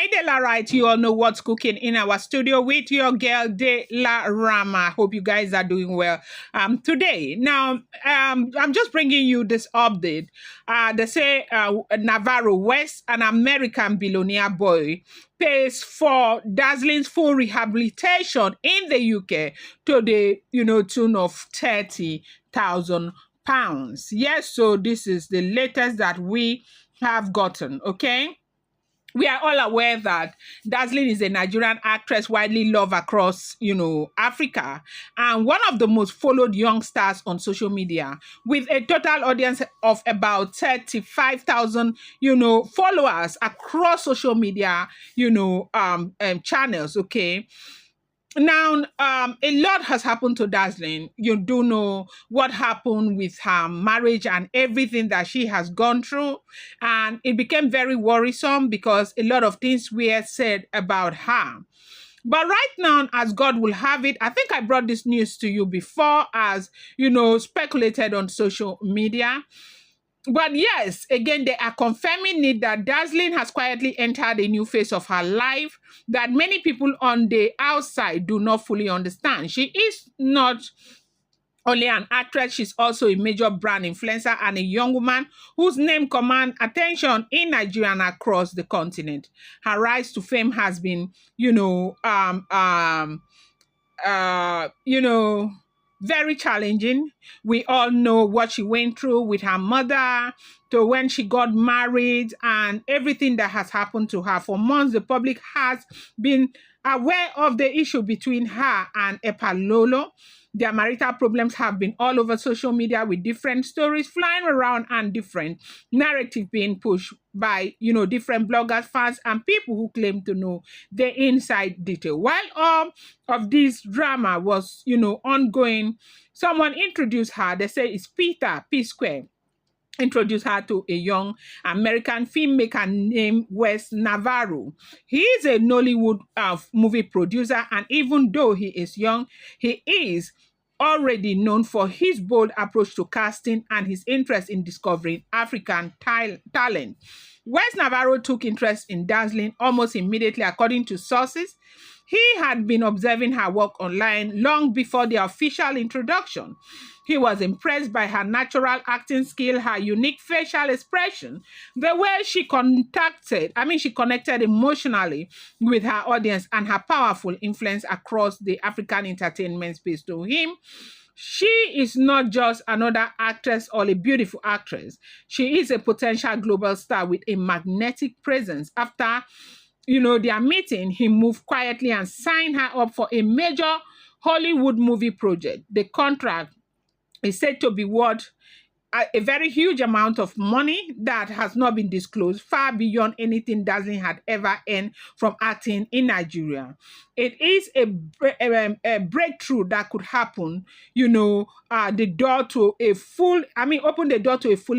De La Right, you all know what's cooking in our studio with your girl De La Rama. Hope you guys are doing well. Today, now, I'm just bringing you this update. They say Novaro West, an American billionaire boy, pays for Dazzling's full rehabilitation in the UK to the tune of £30,000. Yes, so this is the latest that we have gotten. Okay. We are all aware that Dazzling is a Nigerian actress widely loved across, Africa, and one of the most followed young stars on social media, with a total audience of about 35,000, followers across social media, channels. Okay. Now, a lot has happened to Dazzling. You do know what happened with her marriage and everything that she has gone through. And it became very worrisome because a lot of things were said about her. But right now, as God will have it, I think I brought this news to you before, as, speculated on social media. But yes, again, they are confirming it that Dazzling has quietly entered a new phase of her life that many people on the outside do not fully understand. She is not only an actress, she's also a major brand influencer and a young woman whose name commands attention in Nigeria and across the continent. Her rise to fame has been, very challenging. We all know what she went through with her mother, to when she got married, and everything that has happened to her. For months, the public has been aware of the issue between her and Epalolo. Their marital problems have been all over social media, with different stories flying around and different narrative being pushed by, different bloggers, fans, and people who claim to know the inside detail. While all of this drama was, ongoing, someone introduced her. They say it's Peter P. Square. Introduced her to a young American filmmaker named Wes Novaro. He is a Nollywood movie producer, and even though he is young, he is already known for his bold approach to casting and his interest in discovering African talent. Wes Novaro took interest in Dazzling almost immediately, according to sources. He had been observing her work online long before the official introduction. He was impressed by her natural acting skill, her unique facial expression, the way she connected emotionally with her audience, and her powerful influence across the African entertainment space. To him, she is not just another actress or a beautiful actress. She is a potential global star with a magnetic presence. After their meeting, he moved quietly and signed her up for a major Hollywood movie project. The contract is said to be worth a very huge amount of money that has not been disclosed, far beyond anything Dazzling had ever earned from acting in Nigeria. It is a breakthrough that could happen, open the door to a full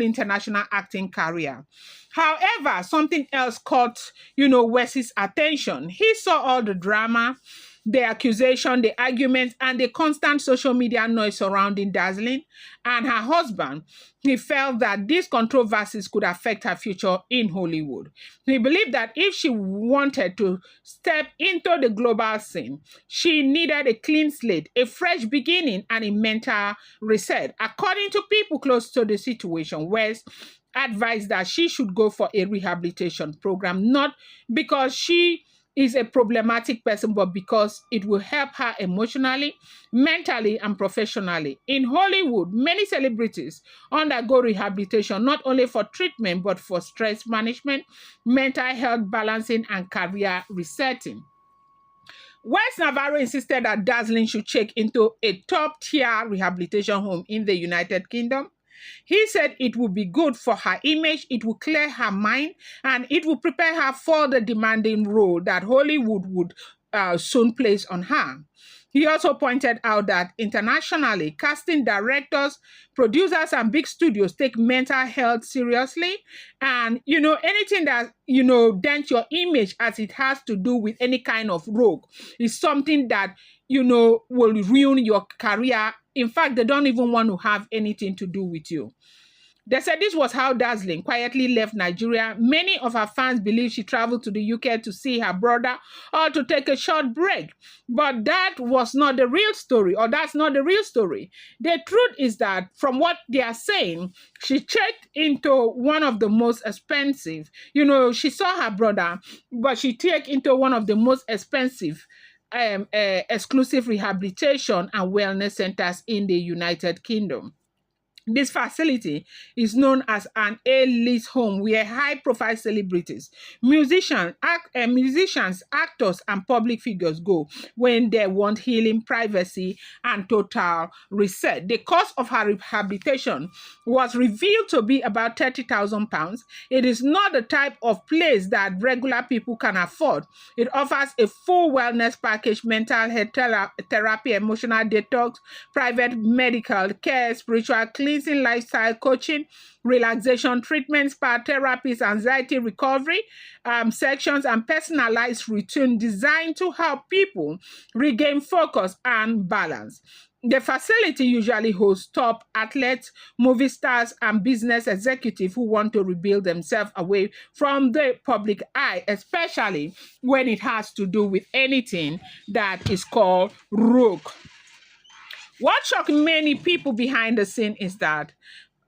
international acting career. However, something else caught, Wes's attention. He saw all the drama, the accusation, the arguments, and the constant social media noise surrounding Dazzling and her husband. He felt that these controversies could affect her future in Hollywood. He believed that if she wanted to step into the global scene, she needed a clean slate, a fresh beginning, and a mental reset. According to people close to the situation, West advised that she should go for a rehabilitation program, not because she is a problematic person, but because it will help her emotionally, mentally, and professionally. In Hollywood, many celebrities undergo rehabilitation not only for treatment, but for stress management, mental health balancing, and career resetting. Wes Novaro insisted that Dazzling should check into a top-tier rehabilitation home in the United Kingdom. He said it would be good for her image, it will clear her mind, and it will prepare her for the demanding role that Hollywood would soon place on her. He also pointed out that internationally, casting directors, producers, and big studios take mental health seriously. And, anything that, dents your image as it has to do with any kind of rogue is something that, will ruin your career. In fact, they don't even want to have anything to do with you. They said this was how Dazzling quietly left Nigeria. Many of her fans believe she traveled to the UK to see her brother or to take a short break. But that was not the real story, or that's not the real story. The truth is that from what they are saying, she checked into one of the most expensive, she saw her brother, but she checked into one of the most expensive exclusive rehabilitation and wellness centers in the United Kingdom. This facility is known as an A-list home where high-profile celebrities, musicians, actors, and public figures go when they want healing, privacy, and total reset. The cost of her rehabilitation was revealed to be about £30,000. It is not the type of place that regular people can afford. It offers a full wellness package, mental health therapy, emotional detox, private medical care, spiritual cleansing, lifestyle coaching, relaxation treatments, spa therapies, anxiety recovery sections, and personalized routine designed to help people regain focus and balance. The facility usually hosts top athletes, movie stars, and business executives who want to rebuild themselves away from the public eye, especially when it has to do with anything that is called rogue. What shocked many people behind the scene is that,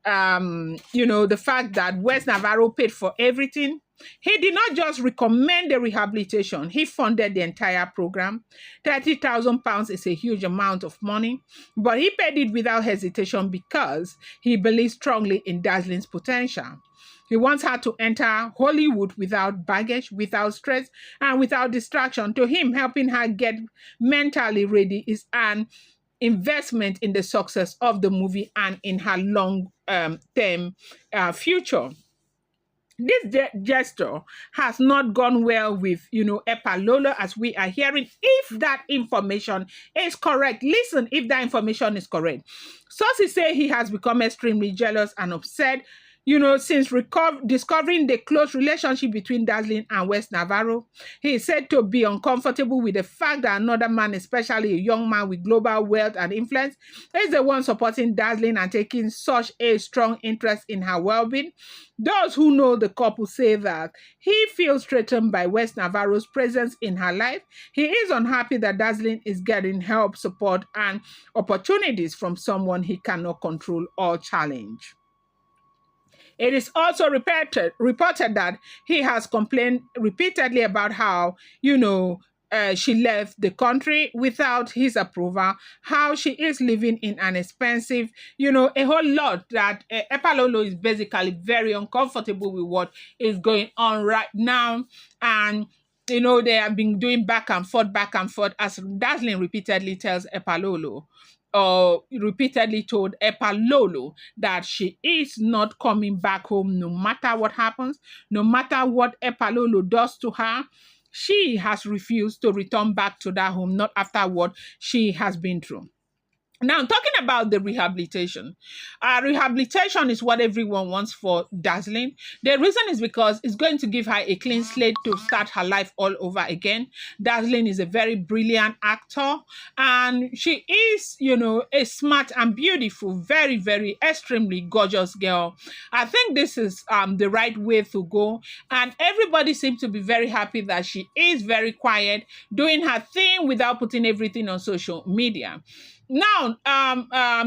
the fact that West Navarro paid for everything. He did not just recommend the rehabilitation, he funded the entire program. £30,000 is a huge amount of money, but he paid it without hesitation because he believes strongly in Dazzling's potential. He wants her to enter Hollywood without baggage, without stress, and without distraction. To him, helping her get mentally ready is an investment in the success of the movie and in her long-term future. This gesture has not gone well with, Epalolo, as we are hearing. If that information is correct, listen, if that information is correct. Sources say he has become extremely jealous and upset since discovering the close relationship between Dazzling and West Navarro. He is said to be uncomfortable with the fact that another man, especially a young man with global wealth and influence, is the one supporting Dazzling and taking such a strong interest in her well-being. Those who know the couple say that he feels threatened by West Navarro's presence in her life. He is unhappy that Dazzling is getting help, support, and opportunities from someone he cannot control or challenge. It is also reported that he has complained repeatedly about how, she left the country without his approval, how she is living in an expensive, a whole lot that Epalolo is basically very uncomfortable with what is going on right now. And they have been doing back and forth, as Dazzling repeatedly tells Epalolo, or repeatedly told Epalolo, that she is not coming back home no matter what happens, no matter what Epalolo does to her. She has refused to return back to that home, not after what she has been through. Now, talking about the rehabilitation. Rehabilitation is what everyone wants for Dazzling. The reason is because it's going to give her a clean slate to start her life all over again. Dazzling is a very brilliant actor, and she is, a smart and beautiful, very, very extremely gorgeous girl. I think this is the right way to go, and everybody seems to be very happy that she is very quiet, doing her thing without putting everything on social media. Now,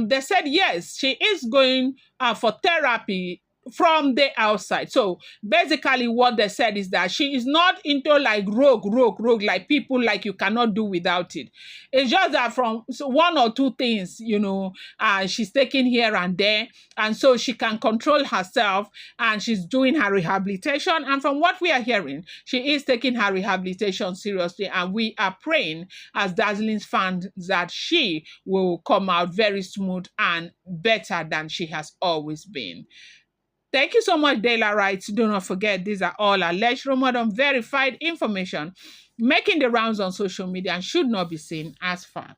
they said, yes, she is going for therapy from the outside. So basically what they said is that she is not into like rogue, like people like you cannot do without it. It's just that from one or two things, she's taking here and there. And so she can control herself and she's doing her rehabilitation. And from what we are hearing, she is taking her rehabilitation seriously. And we are praying as Dazzling's fans that she will come out very smooth and better than she has always been. Thank you so much, Dayla Wright. Do not forget, these are all alleged, rumored, unverified information making the rounds on social media and should not be seen as fact.